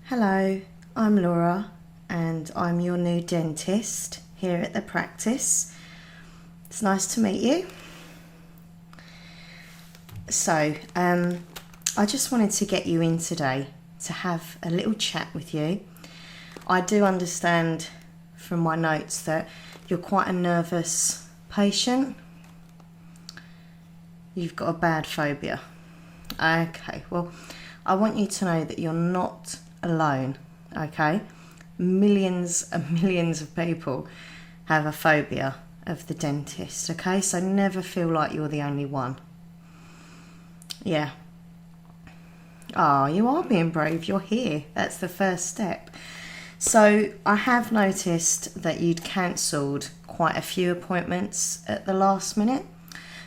Hello, I'm Laura and I'm your new dentist here at the practice. It's nice to meet you. So, I just wanted to get you in today to have a little chat with you. I do understand from my notes that you're quite a nervous patient. You've got a bad phobia. Okay, well, I want you to know that you're not alone, okay? Millions and millions of people have a phobia of the dentist, okay? So never feel like you're the only one. Yeah. Oh, you are being brave. You're here. That's the first step. So I have noticed that you'd cancelled quite a few appointments at the last minute.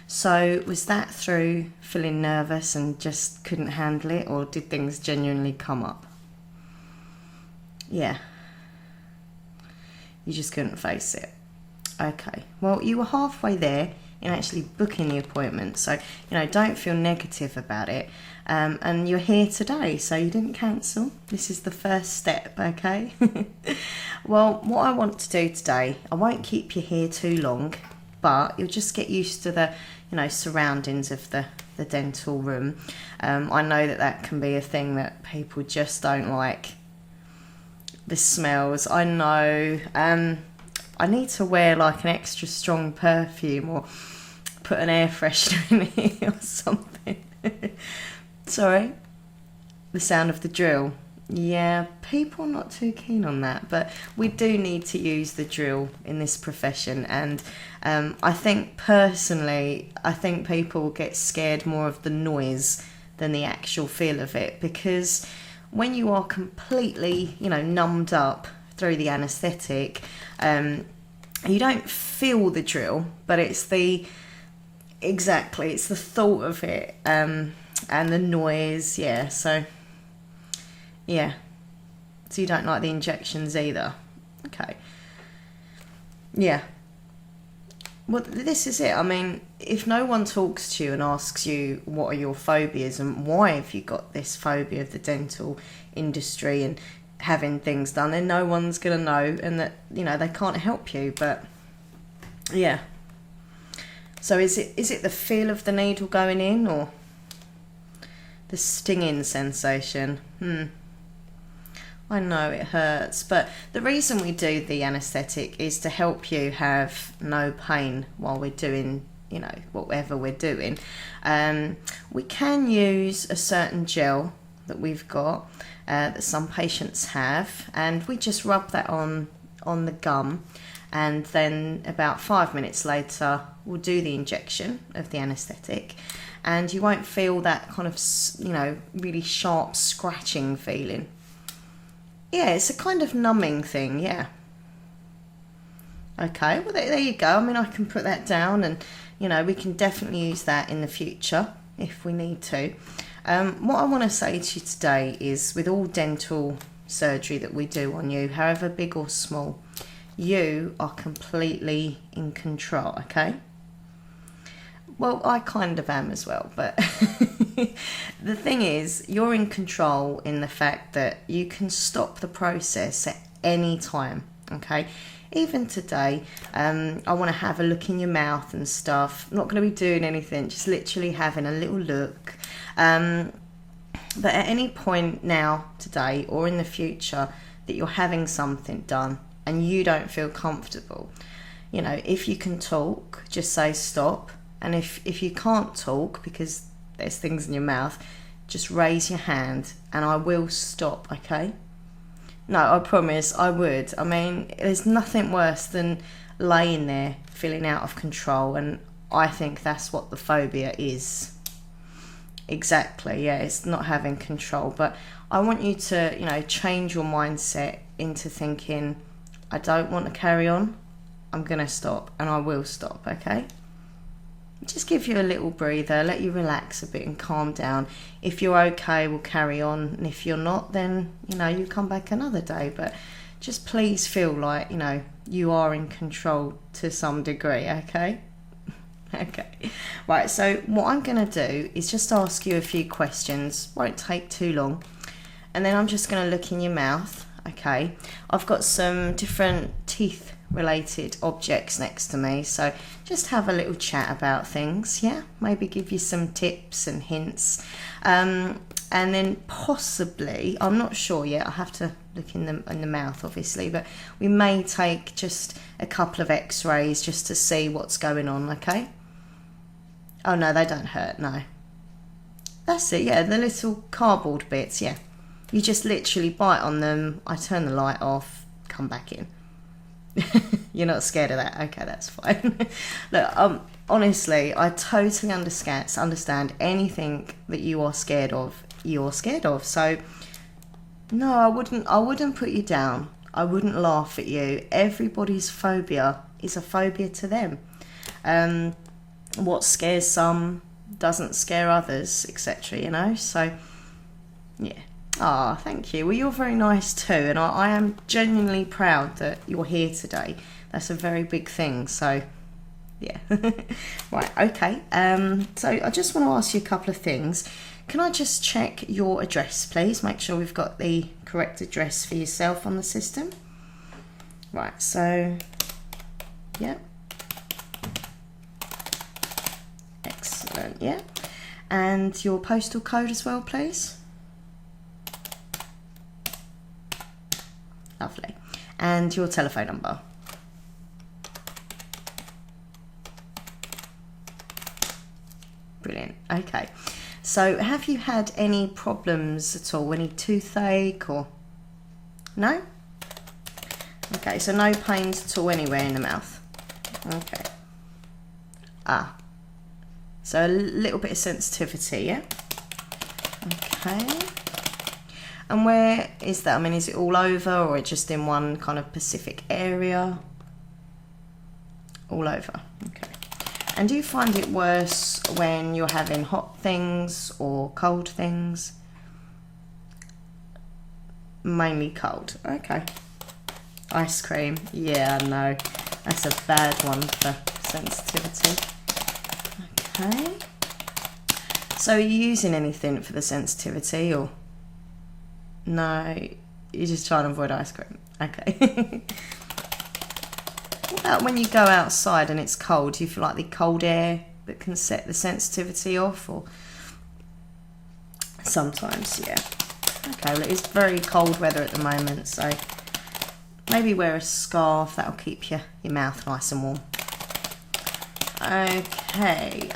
So was that through feeling nervous and just couldn't handle it, or did things genuinely come up? Yeah. You just couldn't face it. Okay. Well, you were halfway there in actually booking the appointment, so don't feel negative about it. And you're here today, so you didn't cancel. This is the first step, okay? Well, what I want to do today, I won't keep you here too long, but you'll just get used to the surroundings of the dental room. I know that can be a thing that people just don't like. The smells, I know. I need to wear like an extra strong perfume or put an air freshener in it or something. Sorry? The sound of the drill. Yeah, people are not too keen on that, but we do need to use the drill in this profession, and I think personally, people get scared more of the noise than the actual feel of it, because when you are completely, numbed up through the anaesthetic, you don't feel the drill, but it's the thought of it, and the noise, yeah, so you don't like the injections either. Okay. Yeah. Well, this is it. I mean, if no one talks to you and asks you what are your phobias and why have you got this phobia of the dental industry and having things done, then no one's going to know, and that, they can't help you. But yeah. So is it the feel of the needle going in, or the stinging sensation? I know it hurts, but the reason we do the anaesthetic is to help you have no pain while we're doing, whatever we're doing. We can use a certain gel that we've got, that some patients have, and we just rub that on the gum, and then about 5 minutes later we'll do the injection of the anaesthetic, and you won't feel that kind of, really sharp scratching feeling. Yeah, it's a kind of numbing thing, yeah. Okay, well there you go. I mean, I can put that down, and we can definitely use that in the future if we need to. What I want to say to you today is, with all dental surgery that we do on you, however big or small, you are completely in control, okay? Well, I kind of am as well, but the thing is, you're in control in the fact that you can stop the process at any time, okay? Even today, I want to have a look in your mouth and stuff. I'm not going to be doing anything, just literally having a little look. But at any point now, today, or in the future, that you're having something done and you don't feel comfortable, if you can talk, just say stop. And if you can't talk because there's things in your mouth, just raise your hand and I will stop, okay? No, I promise I would. I mean, there's nothing worse than laying there feeling out of control, and I think that's what the phobia is. Exactly, yeah, it's not having control. But I want you to, change your mindset into thinking, I don't want to carry on, I'm going to stop, and I will stop, okay? Just give you a little breather, let you relax a bit and calm down. If you're okay, we'll carry on, and if you're not, then you come back another day. But just please feel like you are in control to some degree, okay? Okay, right, so what I'm going to do is just ask you a few questions, won't take too long, And then I'm just going to look in your mouth. Okay, I've got some different teeth related objects next to me, so just have a little chat about things. Yeah, maybe give you some tips and hints, and then possibly, I'm not sure yet, I have to look in the mouth obviously, but we may take just a couple of X-rays just to see what's going on. Okay. Oh no, they don't hurt. No, that's it. Yeah, the little cardboard bits. Yeah, you just literally bite on them. I turn the light off, come back in. You're not scared of that? Okay, that's fine. Look, honestly, I totally understand anything that you are scared of. You're scared of. So no, I wouldn't put you down. I wouldn't laugh at you. Everybody's phobia is a phobia to them. What scares some doesn't scare others, etc. You know. So yeah. Ah, thank you. Well, you're very nice too, and I am genuinely proud that you're here today. That's a very big thing. So yeah. Right, okay. So I just want to ask you a couple of things. Can I just check your address, please? Make sure we've got the correct address for yourself on the system. Right, so yeah. Excellent, yeah. And your postal code as well, please. Lovely. And your telephone number. Brilliant. Okay. So have you had any problems at all? Any toothache or... No? Okay, so no pains at all anywhere in the mouth. Okay. Ah. So a little bit of sensitivity, yeah? Okay. And where is that? I mean, is it all over or just in one kind of specific area? All over. Okay. And do you find it worse when you're having hot things or cold things? Mainly cold. Okay. Ice cream. Yeah, no. That's a bad one for sensitivity. Okay. So are you using anything for the sensitivity or... No, you're just trying to avoid ice cream. Okay. What about when you go outside and it's cold? Do you feel like the cold air that can set the sensitivity off? Or sometimes, yeah. Okay, well, it is very cold weather at the moment, so maybe wear a scarf. That'll keep your mouth nice and warm. Okay.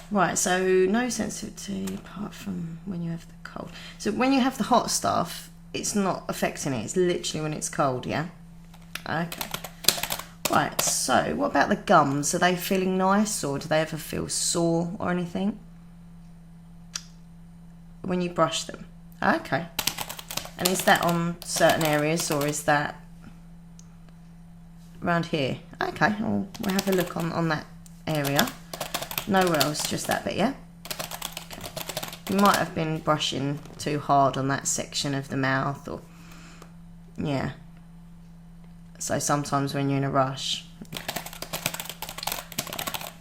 Right, so no sensitivity apart from when you have the cold. So when you have the hot stuff, it's not affecting it. It's literally when it's cold, yeah? Okay. Right, so what about the gums? Are they feeling nice or do they ever feel sore or anything? When you brush them? Okay. And is that on certain areas or is that around here? Okay, we'll have a look on that area. Nowhere else, just that bit, yeah? Okay. You might have been brushing too hard on that section of the mouth or... Yeah. So sometimes when you're in a rush.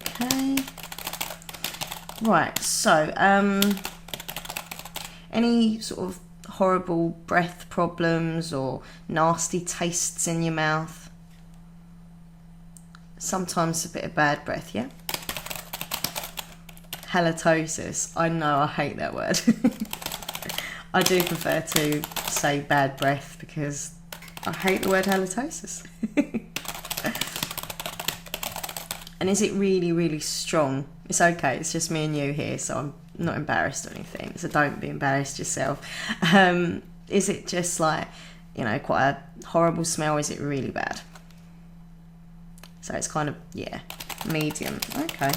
Okay. Right, so, any sort of horrible breath problems or nasty tastes in your mouth? Sometimes a bit of bad breath, yeah? Halitosis. I know, I hate that word. I do prefer to say bad breath because I hate the word halitosis. And is it really, really strong? It's okay, it's just me and you here, so I'm not embarrassed or anything, so don't be embarrassed yourself. Is it just like, you know, quite a horrible smell? Is it really bad? So it's kind of, yeah, medium. Okay.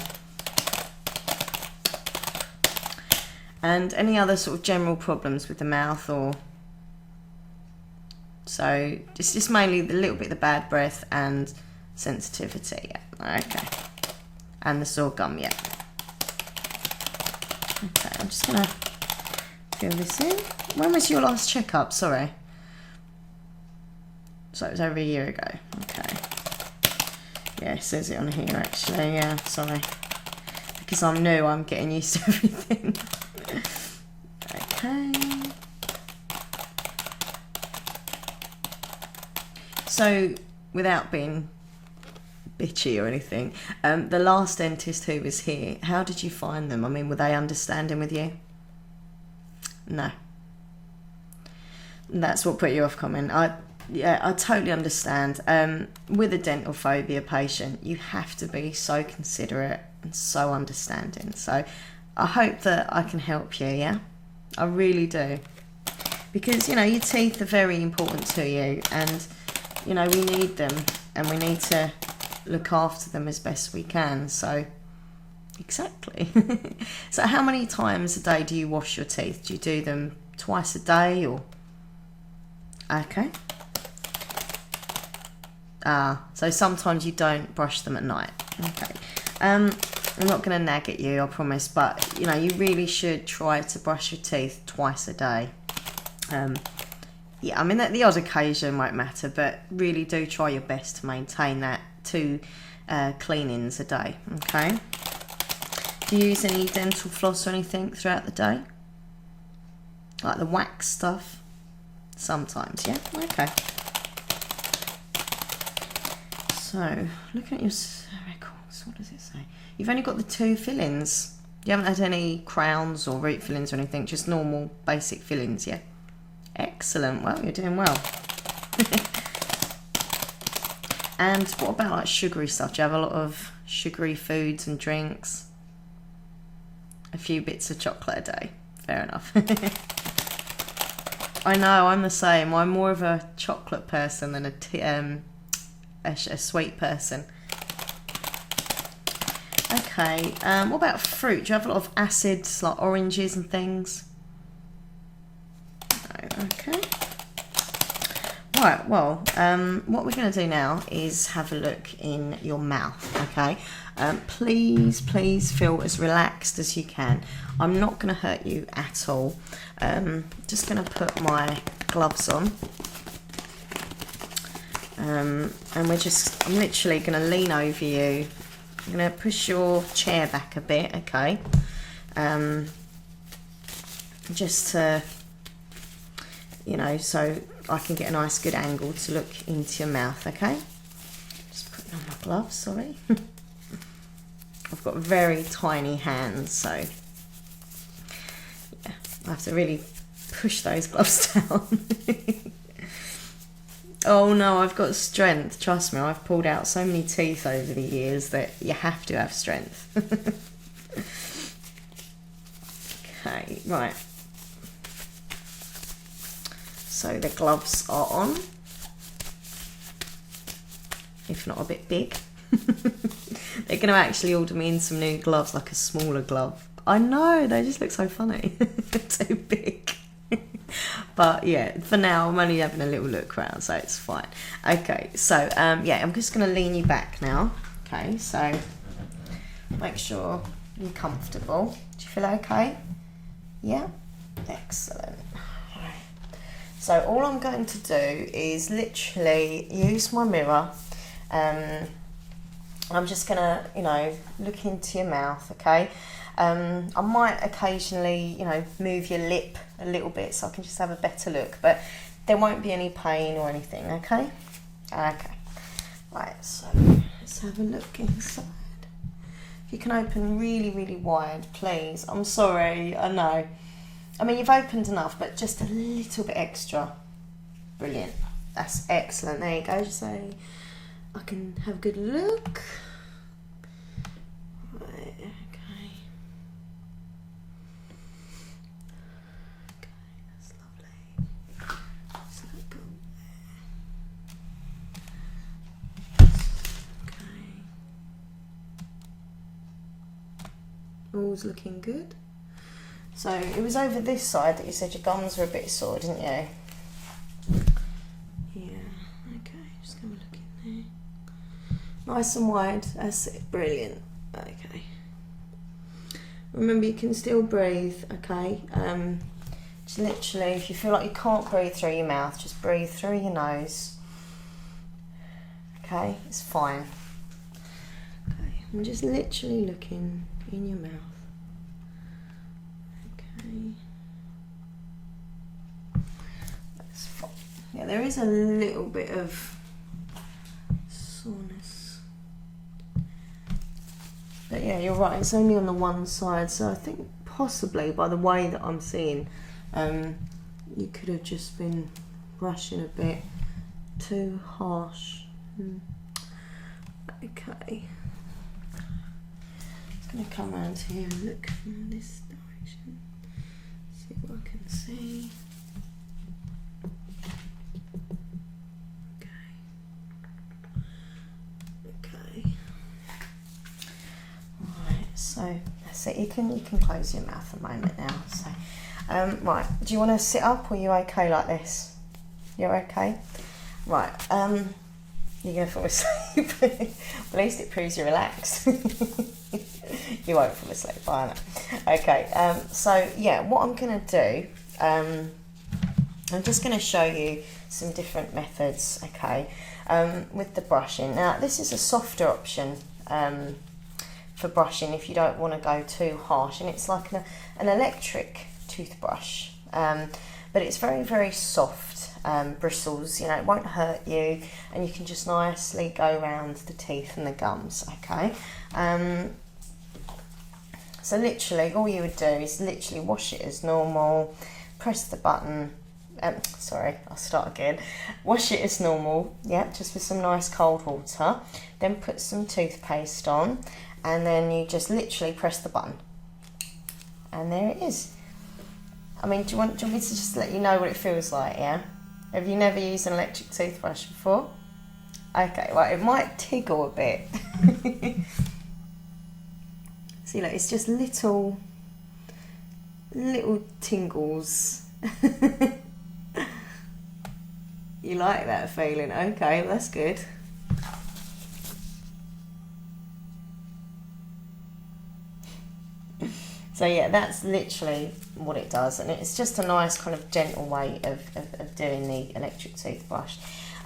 And any other sort of general problems with the mouth or... So it's just mainly the little bit of the bad breath and sensitivity, yeah. Okay. And the sore gum, yeah. Okay, I'm just gonna fill this in. When was your last checkup? Sorry. So it was over a year ago. Okay. Yeah, it says it on here actually, yeah, sorry. Because I'm new, I'm getting used to everything. Okay. So, without being bitchy or anything, the last dentist who was here, how did you find them? I mean, were they understanding with you? No. That's what put you off, comment. Yeah, I totally understand. With a dental phobia patient, you have to be so considerate and so understanding. So I hope that I can help you, yeah? I really do. Because, you know, your teeth are very important to you, and, you know, we need them, and we need to look after them as best we can. So, exactly. So how many times a day do you wash your teeth? Do you do them twice a day, or? Okay. So sometimes you don't brush them at night. Okay. I'm not going to nag at you, I promise, but, you know, you really should try to brush your teeth twice a day. Yeah, I mean, the odd occasion won't matter, but really do try your best to maintain that 2 cleanings a day, okay? Do you use any dental floss or anything throughout the day? Like the wax stuff? Sometimes, yeah? Okay. So, looking at your records, what does it say? You've only got the 2 fillings. You haven't had any crowns or root fillings or anything, just normal basic fillings, yeah? Excellent. Well, you're doing well. And what about like sugary stuff? Do you have a lot of sugary foods and drinks? A few bits of chocolate a day. Fair enough. I know, I'm the same. I'm more of a chocolate person than a sweet person. Okay, what about fruit? Do you have a lot of acids like oranges and things? No, okay. Right, well, what we're going to do now is have a look in your mouth, okay? Please feel as relaxed as you can. I'm not going to hurt you at all. Just going to put my gloves on. And I'm literally going to lean over you. I'm going to push your chair back a bit, okay? Just to, you know, so I can get a nice good angle to look into your mouth, okay? Just putting on my gloves, sorry. I've got very tiny hands, so yeah, I have to really push those gloves down. Oh no, I've got strength, trust me, I've pulled out so many teeth over the years that you have to have strength. Okay, right. So the gloves are on, if not a bit big. They're going to actually order me in some new gloves, like a smaller glove. I know, they just look so funny. Too big. But yeah, for now I'm only having a little look around, so it's fine. Okay, so yeah, I'm just going to lean you back now. Okay, so make sure you're comfortable. Do you feel okay? Yeah? Excellent. Alright. So all I'm going to do is literally use my mirror. I'm just going to, you know, look into your mouth, okay? I might occasionally, you know, move your lip a little bit so I can just have a better look, but there won't be any pain or anything, okay? Okay. Right, so let's have a look inside. If you can open really wide, please. I'm sorry, I know. I mean, you've opened enough, but just a little bit extra. Brilliant. That's excellent. There you go. Just so I can have a good look. Right, okay. Okay, that's lovely. Just let go there. Okay. All's looking good. So it was over this side that you said your gums were a bit sore, didn't you? Yeah, okay, just gonna look in there. Nice and wide, that's it, brilliant. Okay. Remember, you can still breathe, okay? Just literally, if you feel like you can't breathe through your mouth, just breathe through your nose. Okay, it's fine. Okay, I'm just literally looking in your mouth. That's fine. Yeah, there is a little bit of yeah, you're right, it's only on the one side, so I think possibly by the way that I'm seeing, you could have just been brushing a bit too harsh. Okay, I'm going to come around here and look from this direction, see what I can see. Okay. Right, so that's it. You can close your mouth a moment now. So, right, do you want to sit up, or are you okay like this? You're okay? Right, you're going to fall asleep. At least it proves you're relaxed. You won't fall asleep, I know. Okay, so yeah, what I'm going to do, I'm just going to show you some different methods, okay, with the brushing. Now, this is a softer option for brushing if you don't want to go too harsh, and it's like an electric toothbrush, but it's very, very soft. Bristles, you know, it won't hurt you, and you can just nicely go around the teeth and the gums, okay. So literally all you would do is literally wash it as normal, press the button, sorry, I'll start again, wash it as normal, yeah, just with some nice cold water, then put some toothpaste on, and then you just literally press the button, and there it is. I mean, do you want me to just let you know what it feels like, yeah? Have you never used an electric toothbrush before? Okay, well, it might tickle a bit. See, look, it's just little tingles. You like that feeling? Okay, well, that's good. So yeah, that's literally what it does, and it's just a nice kind of gentle way of doing the electric toothbrush.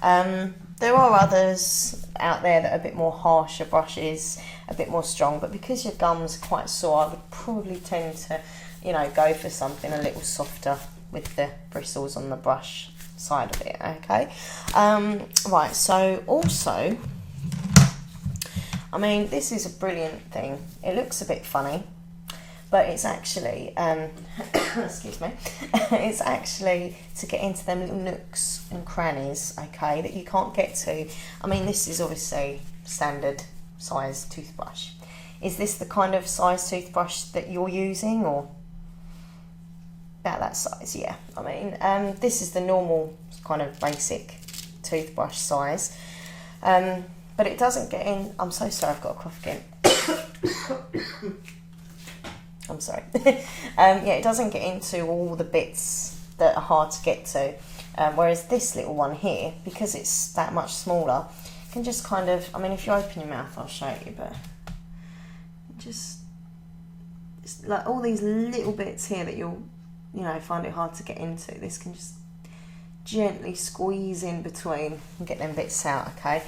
There are others out there that are a bit more harsher brushes, a bit more strong, but because your gums are quite sore, I would probably tend to, you know, go for something a little softer with the bristles on the brush side of it, okay? Right, so also, I mean, this is a brilliant thing. It looks a bit funny, but it's actually, excuse me, it's actually to get into them little nooks and crannies, okay, that you can't get to. I mean, this is obviously standard size toothbrush. Is this the kind of size toothbrush that you're using, or about that size? Yeah, I mean, this is the normal kind of basic toothbrush size, but it doesn't get in. I'm so sorry, I've got a cough again. I'm sorry. Yeah, it doesn't get into all the bits that are hard to get to, whereas this little one here, because it's that much smaller, can just kind of, I mean, if you open your mouth, I'll show you, but just, it's like all these little bits here that you'll, you know, find it hard to get into, this can just gently squeeze in between and get them bits out, okay?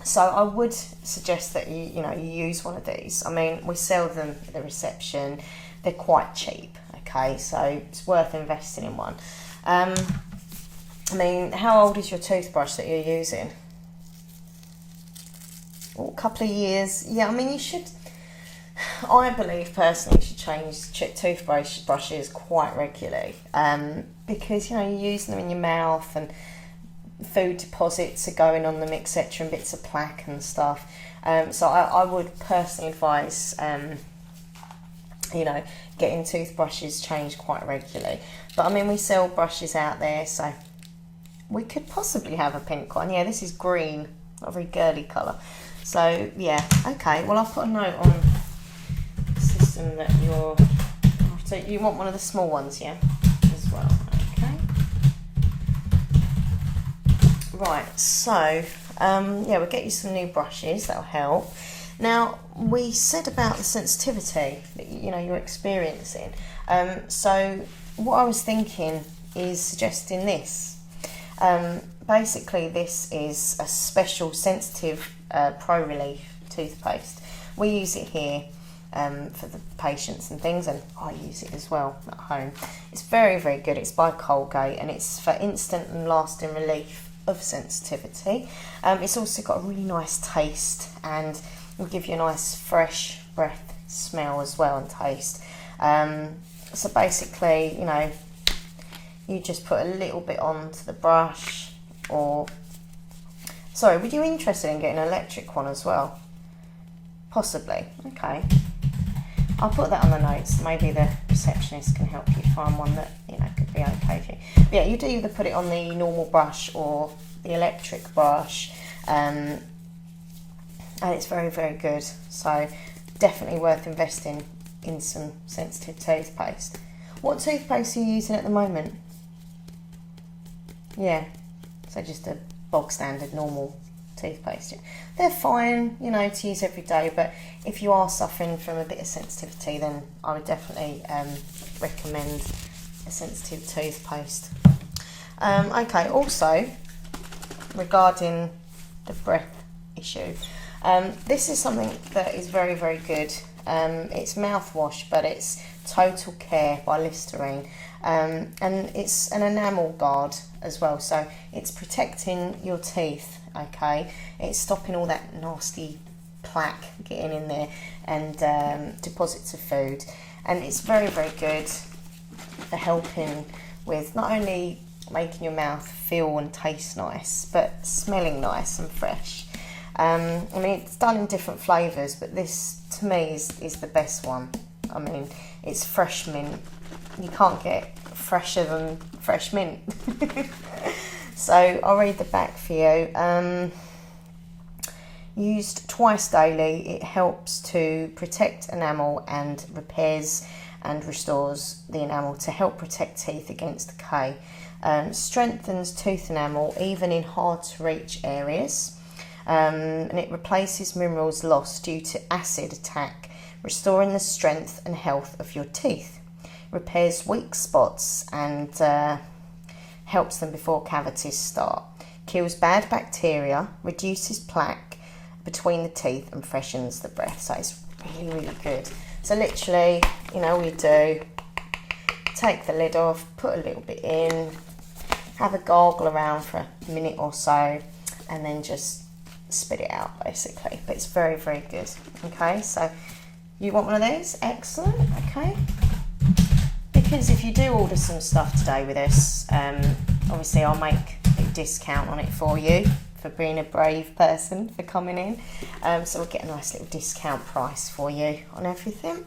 So I would suggest that you use one of these. I mean, we sell them at the reception. They're quite cheap, okay? So it's worth investing in one. I mean, how old is your toothbrush that you're using? Oh, a couple of years. Yeah, I mean, you should, I believe personally, you should change toothbrushes quite regularly, because, you know, you're using them in your mouth, and food deposits are going on them, etc., and bits of plaque and stuff. So I would personally advise, you know, getting toothbrushes changed quite regularly. But I mean, we sell brushes out there, so we could possibly have a pink one. Yeah, this is green, not a very girly colour. So yeah, okay. Well, I'll put a note on the system that you're. So you want one of the small ones, yeah, as well. Right, so yeah, we'll get you some new brushes, that'll help. Now, we said about the sensitivity that you're experiencing. So what I was thinking is suggesting this. Basically, this is a special sensitive Pro Relief toothpaste. We use it here for the patients and things, and I use it as well at home. It's very, very good. It's by Colgate, and it's for instant and lasting relief of sensitivity. It's also got a really nice taste, and will give you a nice fresh breath smell as well and taste. So basically, you know, you just put a little bit onto the brush, or sorry, were you interested in getting an electric one as well? Possibly. Okay, I'll put that on the notes. Maybe the receptionist can help you find one that, you know, could be okay for you. But yeah, you do either put it on the normal brush or the electric brush, and it's very, very good. So definitely worth investing in some sensitive toothpaste. What toothpaste are you using at the moment? Yeah, so just a bog standard normal toothpaste. They're fine, you know, to use every day, but if you are suffering from a bit of sensitivity, then I would definitely recommend a sensitive toothpaste. Okay, also regarding the breath issue, this is something that is very, very good. It's mouthwash, but it's Total Care by Listerine, and it's an enamel guard as well, so it's protecting your teeth. Okay, it's stopping all that nasty plaque getting in there and deposits of food, and it's very, very good for helping with not only making your mouth feel and taste nice, but smelling nice and fresh. I mean, it's done in different flavours, but this to me is the best one. I mean, it's fresh mint. You can't get fresher than fresh mint. So I'll read the back for you. Used twice daily, it helps to protect enamel and repairs and restores the enamel to help protect teeth against decay. Strengthens tooth enamel even in hard to reach areas. And it replaces minerals lost due to acid attack, restoring the strength and health of your teeth. Repairs weak spots and helps them before cavities start. Kills bad bacteria, reduces plaque between the teeth and freshens the breath. So it's really, really good. So literally, you know, all you do, take the lid off, put a little bit in, have a gargle around for a minute or so, and then just spit it out basically. But it's very, very good. Okay, so you want one of these? Excellent. Okay, because if you do order some stuff today with us, obviously I'll make a discount on it for you for being a brave person for coming in. So we'll get a nice little discount price for you on everything.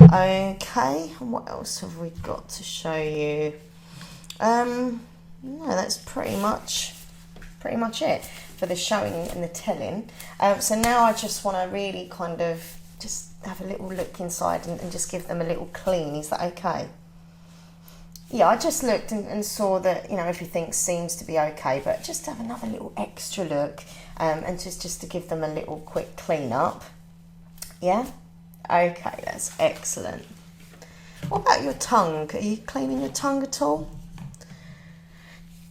Okay, what else have we got to show you? No, that's pretty much it for the showing and the telling. So now I just want to really kind of just have a little look inside and just give them a little clean. Is that okay? Yeah, I just looked and saw that, you know, everything seems to be okay, but just have another little extra look, and just to give them a little quick clean up. Yeah? Okay, that's excellent. What about your tongue? Are you cleaning your tongue at all?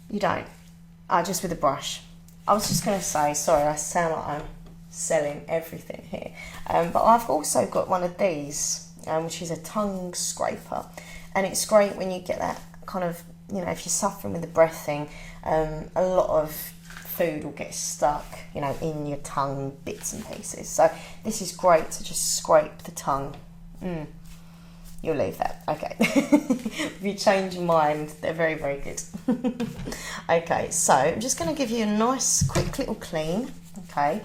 You don't? Just with a brush. I was just going to say, sorry, I sound like I'm selling everything here, but I've also got one of these, which is a tongue scraper, and it's great when you get that kind of, you know, if you're suffering with the breath thing, a lot of food will get stuck, you know, in your tongue, bits and pieces. So this is great to just scrape the tongue. You'll leave that. Okay. If you change your mind, they're very, very good. Okay, so I'm just going to give you a nice, quick little clean. Okay.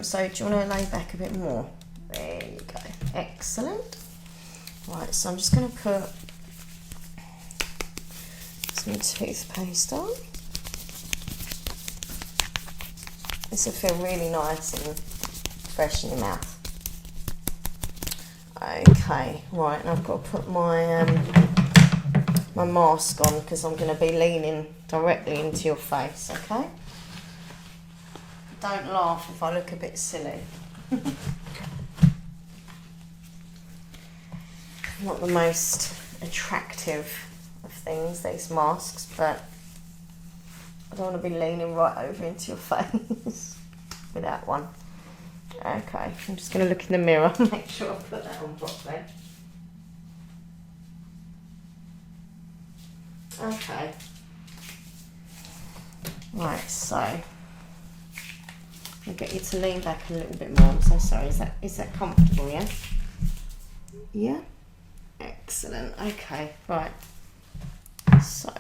So do you want to lay back a bit more? There you go. Excellent. Right, so I'm just going to put some toothpaste on. This will feel really nice and fresh in your mouth. Okay, right, and I've got to put my my mask on because I'm going to be leaning directly into your face, okay? Don't laugh if I look a bit silly. Not the most attractive of things, these masks, but I don't want to be leaning right over into your face with that one. Okay, I'm just going to look in the mirror and make sure I put that on properly. Okay. Right, so I'll get you to lean back a little bit more. I'm so sorry. Is that comfortable? Yeah. Yeah. Excellent. Okay. Right. So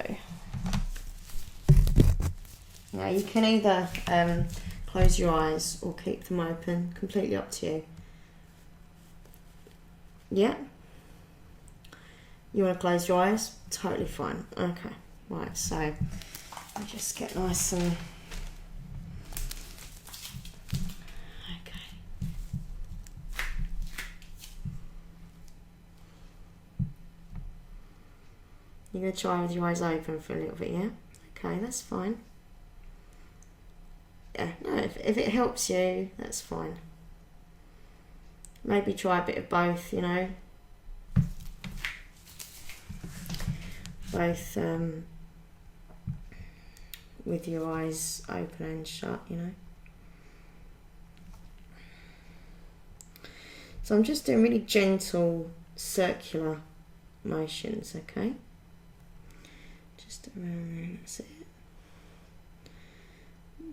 now you can either close your eyes or keep them open. Completely up to you. Yeah. You want to close your eyes? Totally fine. Okay. Right. So I'll just get nice and. You're going to try with your eyes open for a little bit, yeah? Okay, that's fine. Yeah, no, if it helps you, that's fine. Maybe try a bit of both, you know. Both with your eyes open and shut, you know. So I'm just doing really gentle circular motions, okay? Just around there, that's it.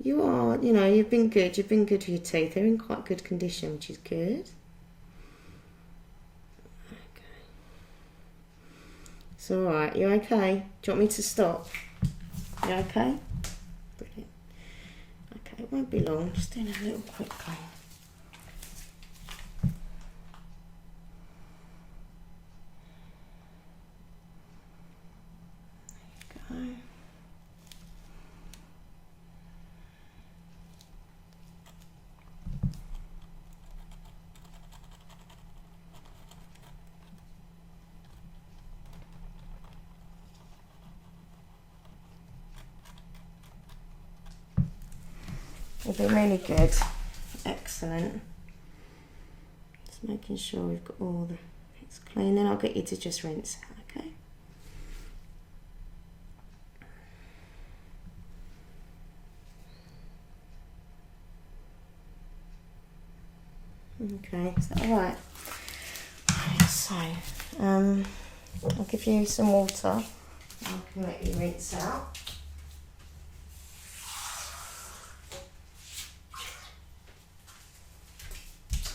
You are, you know, you've been good for your teeth. They're in quite good condition, which is good. Okay. It's alright, you okay? Do you want me to stop? You okay? Brilliant. Okay, it won't be long, just doing a little quick clean. You've been really good. Excellent. Just making sure we've got all the bits clean. Then I'll get you to just rinse out, okay? Okay, is that alright? Right, so, I'll give you some water. I can let you rinse out.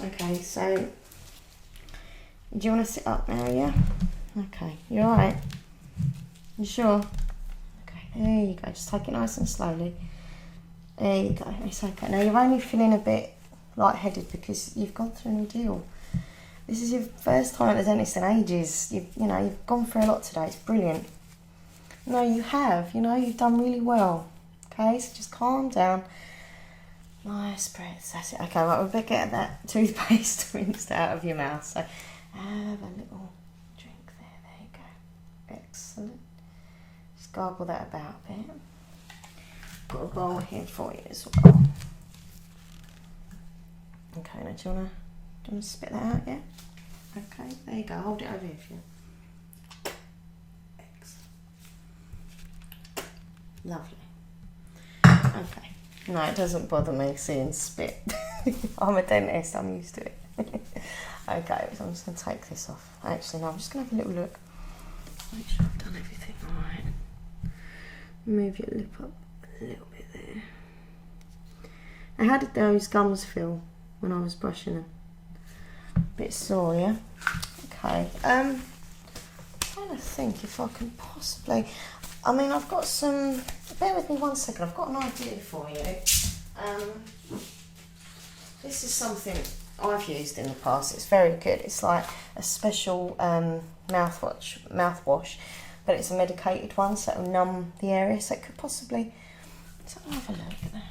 Okay, so do you want to sit up now, yeah? Okay, you alright? You sure? Okay, there you go, just take it nice and slowly. There you go, it's okay. Now you're only feeling a bit lightheaded because you've gone through an ordeal. This is your first time at the dentist in ages. You've gone through a lot today, it's brilliant. No, you have, you've done really well. Okay, so just calm down. Nice breaths, that's it. Okay, right, we better get that toothpaste rinsed out of your mouth. So have a little drink there you go. Excellent. Just gargle that about a bit. Got a bowl here for you as well. Okay, now do you want to spit that out, yeah? Okay, there you go, hold it over here for you. Excellent. Lovely. Okay. No, it doesn't bother me seeing spit. I'm a dentist, I'm used to it. Okay, so I'm just going to take this off. Actually, no, I'm just going to have a little look. Make sure I've done everything alright. Move your lip up a little bit there. Now, how did those gums feel when I was brushing them? A bit sore, yeah? Okay, I'm trying to think if I can possibly... I've got some... Bear with me 1 second, I've got an idea for you. This is something I've used in the past, it's very good. It's like a special mouthwash, but it's a medicated one, so it'll numb the area, so it could possibly... So I'll have a look at that.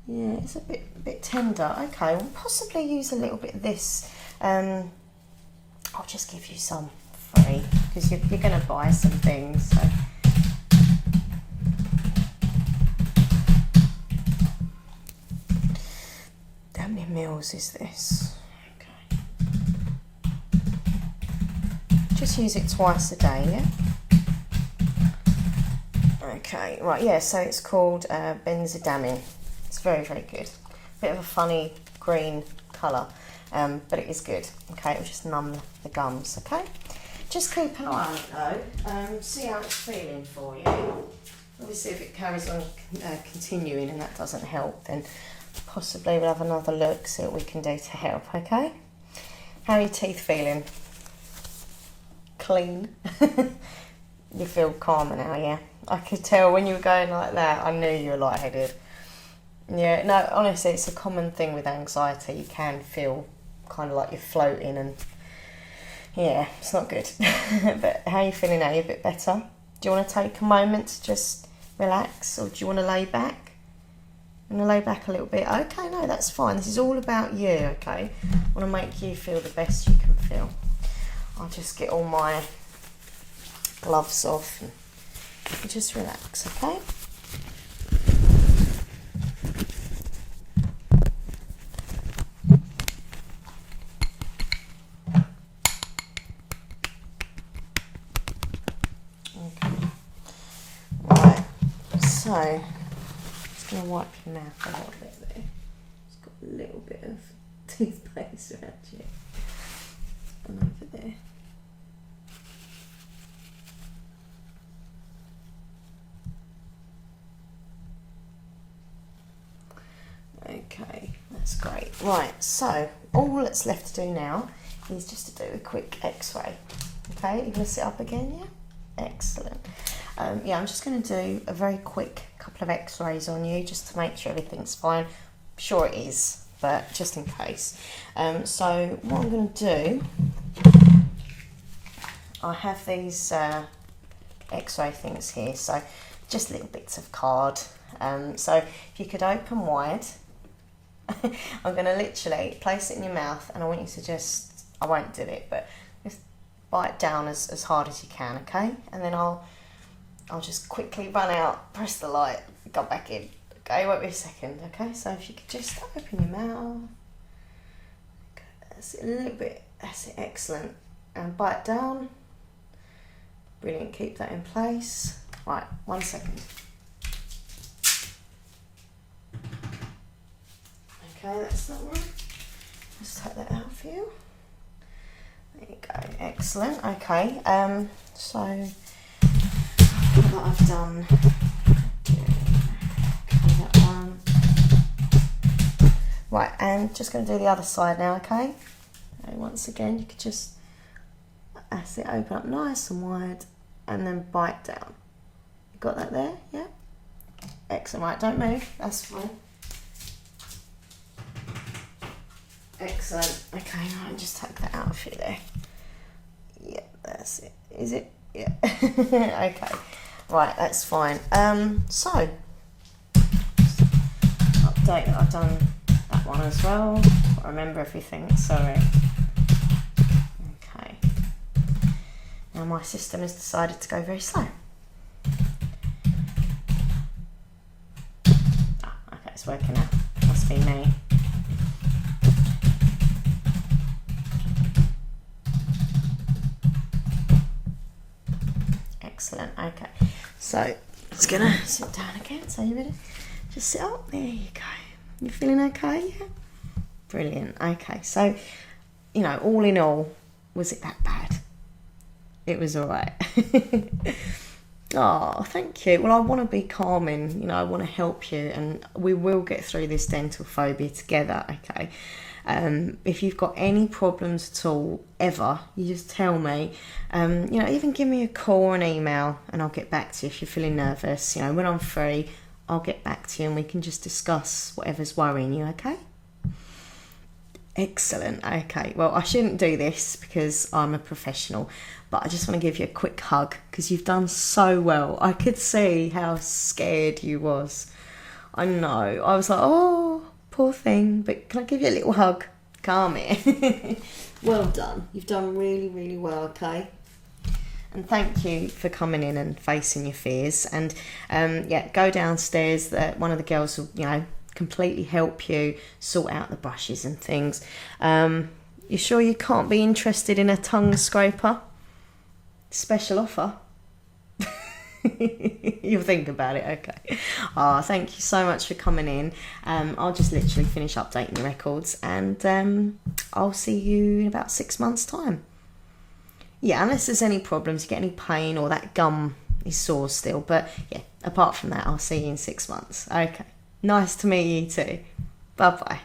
Yeah, it's a bit tender. Okay, we'll possibly use a little bit of this. I'll just give you some free, because you're going to buy some things, so... How many mils is this? Okay. Just use it twice a day, yeah? Okay, right, yeah, so it's called benzodiazepine. It's very, very good. Bit of a funny green colour, but it is good. Okay, it'll just numb the gums, okay? Just keep an eye on it though, see how it's feeling for you. Obviously, if it carries on continuing and that doesn't help, then possibly we'll have another look, see what we can do to help, okay? How are your teeth feeling? Clean? You feel calmer now, yeah? I could tell when you were going like that, I knew you were lightheaded. Yeah, no, honestly, it's a common thing with anxiety. You can feel kind of like you're floating and, yeah, it's not good. But how are you feeling now? Are you a bit better? Do you want to take a moment to just relax, or do you want to lay back? I'm going to lay back a little bit. Okay, no, that's fine. This is all about you, okay? I want to make you feel the best you can feel. I'll just get all my gloves off and just relax, okay? So, I'm just going to wipe your mouth a little bit there. It's got a little bit of toothpaste around you. And over there. Okay, that's great. Right, so all that's left to do now is just to do a quick X-ray. Okay, you're going to sit up again, yeah? Excellent. Yeah, I'm just going to do a very quick couple of X-rays on you just to make sure everything's fine. I'm sure it is, but just in case. So what I'm going to do, I have these X-ray things here, so just little bits of card. So if you could open wide, I'm going to literally place it in your mouth, and I want you to just, I won't do it, but just bite down as hard as you can, okay? And then I'll just quickly run out, press the light, go back in. Okay, won't be a second, okay? So if you could just open your mouth. Okay, that's it, a little bit, that's it, excellent. And bite down. Brilliant, keep that in place. Right, 1 second. Okay, that's that one. Let's take that out for you. There you go, excellent. Okay, so that I've done. Okay, that one. Right, and just going to do the other side now, okay? And once again, you could just, that's it, open up nice and wide, and then bite down. You got that there? Yeah? Excellent. Right, don't move, that's fine. Excellent. Okay, right, just take that out of you there. Yeah, that's it. Is it? Yeah. Okay. Right, that's fine. So update that I've done that one as well. I remember everything, sorry. Okay. Now my system has decided to go very slow. Ah, okay, it's working now. Must be me. Excellent, okay. So, just gonna sit down again, so you better just sit up. There you go. You feeling okay? Yeah? Brilliant, okay. So, you know, all in all, was it that bad? It was alright. Oh, thank you. Well, I want to be calming, you know, I want to help you, and we will get through this dental phobia together, okay? If you've got any problems at all, ever, you just tell me. You know, even give me a call or an email, and I'll get back to you if you're feeling nervous. You know, when I'm free, I'll get back to you and we can just discuss whatever's worrying you, okay? Excellent, okay. Well, I shouldn't do this because I'm a professional, but I just want to give you a quick hug because you've done so well. I could see how scared you was. I know. I was like, oh, poor thing, but can I give you a little hug? Calm it. Well done. You've done really, really well, okay? And thank you for coming in and facing your fears. And yeah, go downstairs. One of the girls will, you know, completely help you sort out the brushes and things. You sure you can't be interested in a tongue scraper? Special offer. You'll think about it, okay. Oh, thank you so much for coming in. I'll just literally finish updating the records, and I'll see you in about 6 months' time. Yeah, unless there's any problems, you get any pain or that gum is sore still, but yeah, apart from that, I'll see you in 6 months. Okay. Nice to meet you too. Bye bye.